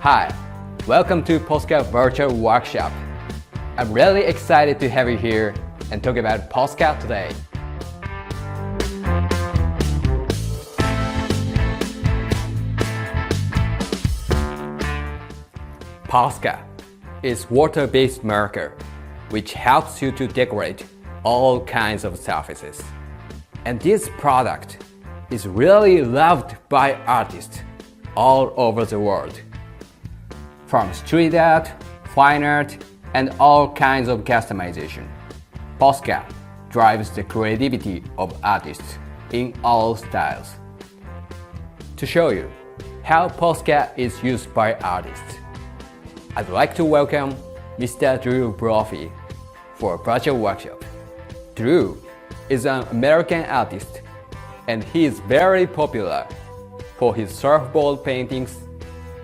Hi, welcome to POSCA virtual workshop. I'm really excited to have you here and talk about POSCA today. POSCA is water-based marker which helps you to decorate all kinds of surfaces. And this product is really loved by artists all over the world. From street art, fine art, and all kinds of customization, POSCA drives the creativity of artists in all styles. To show you how POSCA is used by artists, I'd like to welcome Mr. Brophy for a virtual workshop. Drew is an American artist and he is very popular for his surfboard paintings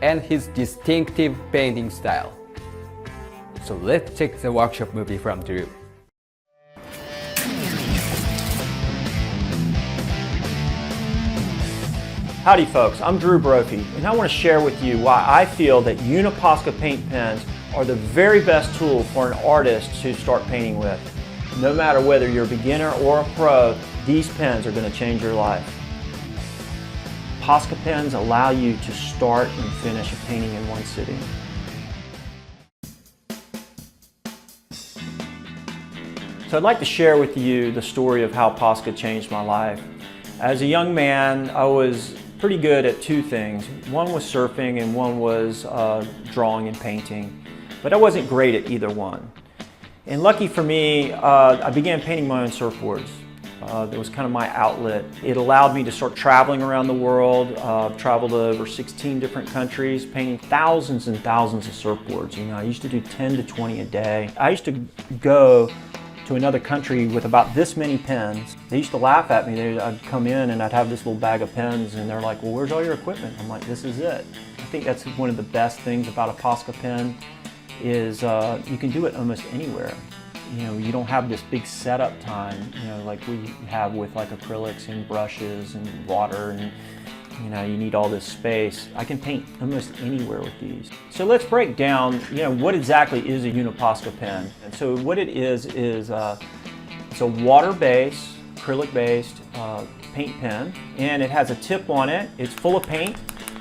and his distinctive painting style. So let's check the workshop movie from Drew. Howdy folks, I'm Drew Brophy, and I want to share with you why I feel that POSCA paint pens are the very best tool for an artist to start painting with. No matter whether you're a beginner or a pro, these pens are going to change your life. POSCA pens allow you to start and finish a painting in one sitting. So I'd like to share with you the story of how POSCA changed my life. As a young man, I was pretty good at two things. One was surfing and one was drawing and painting. But I wasn't great at either one. And lucky for me, I began painting my own surfboards. That was kind of my outlet. It allowed me to start traveling around the world. I've traveled to over 16 different countries, painting thousands and thousands of surfboards. You know, I used to do 10 to 20 a day. I used to go to another country with about this many pens. They used to laugh at me. I'd come in and I'd have this little bag of pens and they're like, well, where's all your equipment? I'm like, this is it. I think that's one of the best things about a POSCA pen is you can do it almost anywhere. You know, you don't have this big setup time, you know, like we have with like acrylics and brushes and water and you know, you need all this space. I can paint almost anywhere with these. So let's break down, you know, what exactly is a POSCA pen. And so what it is it's a water-based, acrylic-based paint pen, and it has a tip on it. It's full of paint.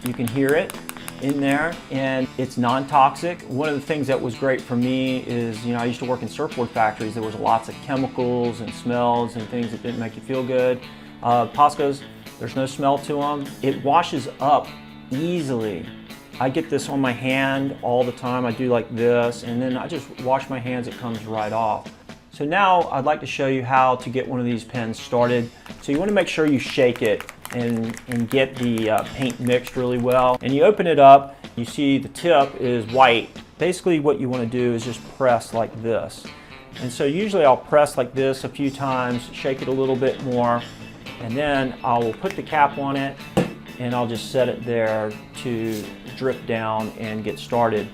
You can hear it in there, and it's non-toxic. One of the things that was great for me is, you know, I used to work in surfboard factories. There was lots of chemicals and smells and things that didn't make you feel good. POSCA's, there's no smell to them. It washes up easily. I get this on my hand all the time. I do like this, and then I just wash my hands, it comes right off. So now I'd like to show you how to get one of these pens started. So you want to make sure you shake it and get the paint mixed really well. And you open it up, you see the tip is white. Basically what you want to do is just press like this. And so usually I'll press like this a few times, shake it a little bit more, and then I will put the cap on it and I'll just set it there to drip down and get started.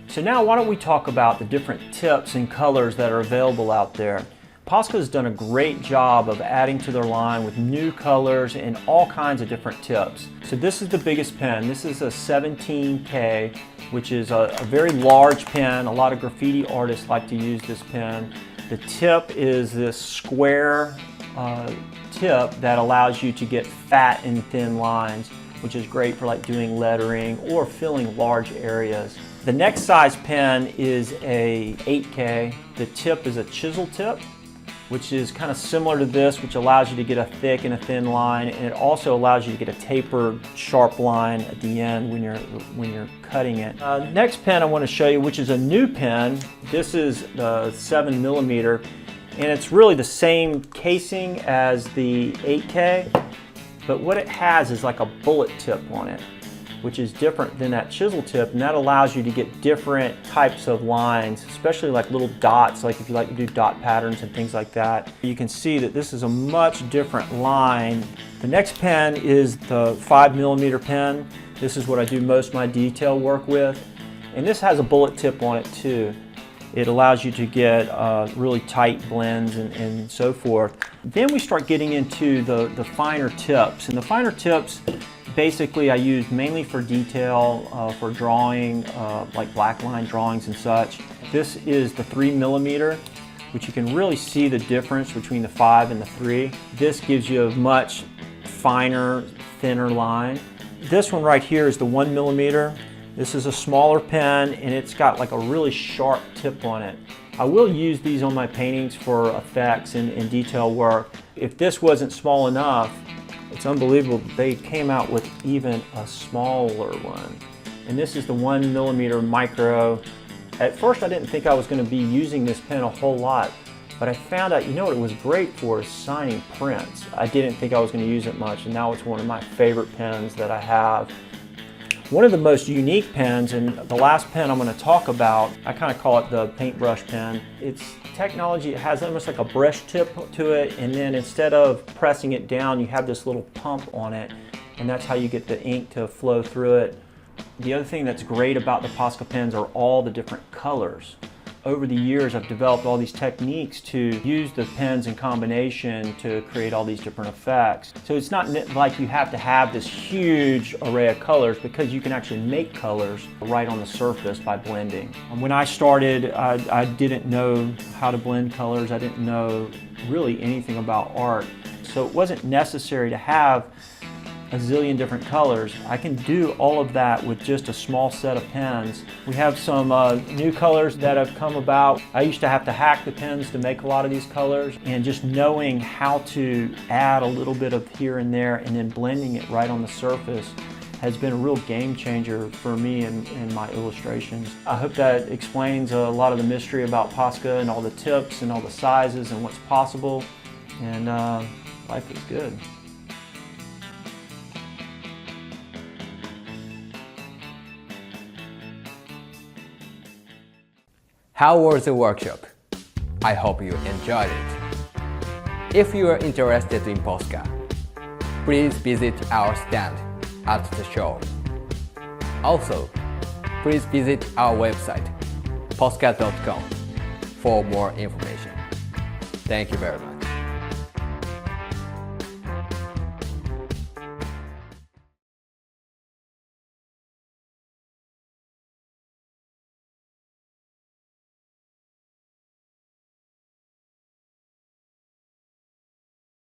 So now why don't we talk about the different tips and colors that are available out there. POSCA has done a great job of adding to their line with new colors and all kinds of different tips. So this is the biggest pen. This is a 17K, which is a very large pen. A lot of graffiti artists like to use this pen. The tip is this square tip that allows you to get fat and thin lines, which is great for like doing lettering or filling large areas. The next size pen is a 8K. The tip is a chisel tip, which is kind of similar to this, which allows you to get a thick and a thin line, and it also allows you to get a tapered, sharp line at the end when you're cutting it. Next pen I want to show you, which is a new pen. This is the 7mm, and it's really the same casing as the 8K, but what it has is like a bullet tip on it, which is different than that chisel tip, and that allows you to get different types of lines, especially like little dots, like if you like to do dot patterns and things like that. You can see that this is a much different line. The next pen is the 5mm pen. This is what I do most of my detail work with, and this has a bullet tip on it too. It allows you to get really tight blends and so forth. Then we start getting into the finer tips, and the finer tips, Basically, I use mainly for detail, for drawing, like black line drawings and such. This is the 3mm, which you can really see the difference between the 5 and the 3. This gives you a much finer, thinner line. This one right here is the 1mm. This is a smaller pen and it's got like a really sharp tip on it. I will use these on my paintings for effects and detail work. If this wasn't small enough, it's unbelievable, they came out with even a smaller one. And this is the 1mm micro. At first I didn't think I was going to be using this pen a whole lot, but I found out, you know what it was great for is signing prints. I didn't think I was going to use it much, and now it's one of my favorite pens that I have. One of the most unique pens, and the last pen I'm going to talk about, I kind of call it the paintbrush pen. It's technology, it has almost like a brush tip to it, and then instead of pressing it down, you have this little pump on it, and that's how you get the ink to flow through it. The other thing that's great about the POSCA pens are all the different colors. Over the years, I've developed all these techniques to use the pens in combination to create all these different effects. So it's not like you have to have this huge array of colors, because you can actually make colors right on the surface by blending. When I started, I didn't know how to blend colors. I didn't know really anything about art. So it wasn't necessary to have a zillion different colors. I can do all of that with just a small set of pens. We have some new colors that have come about. I used to have to hack the pens to make a lot of these colors, and just knowing how to add a little bit of here and there and then blending it right on the surface has been a real game changer for me in my illustrations. I hope that explains a lot of the mystery about POSCA and all the tips and all the sizes and what's possible, and life is good. How was the workshop? I hope you enjoyed it. If you are interested in POSCA, please visit our stand at the show. Also, please visit our website, posca.com, for more information. Thank you very much.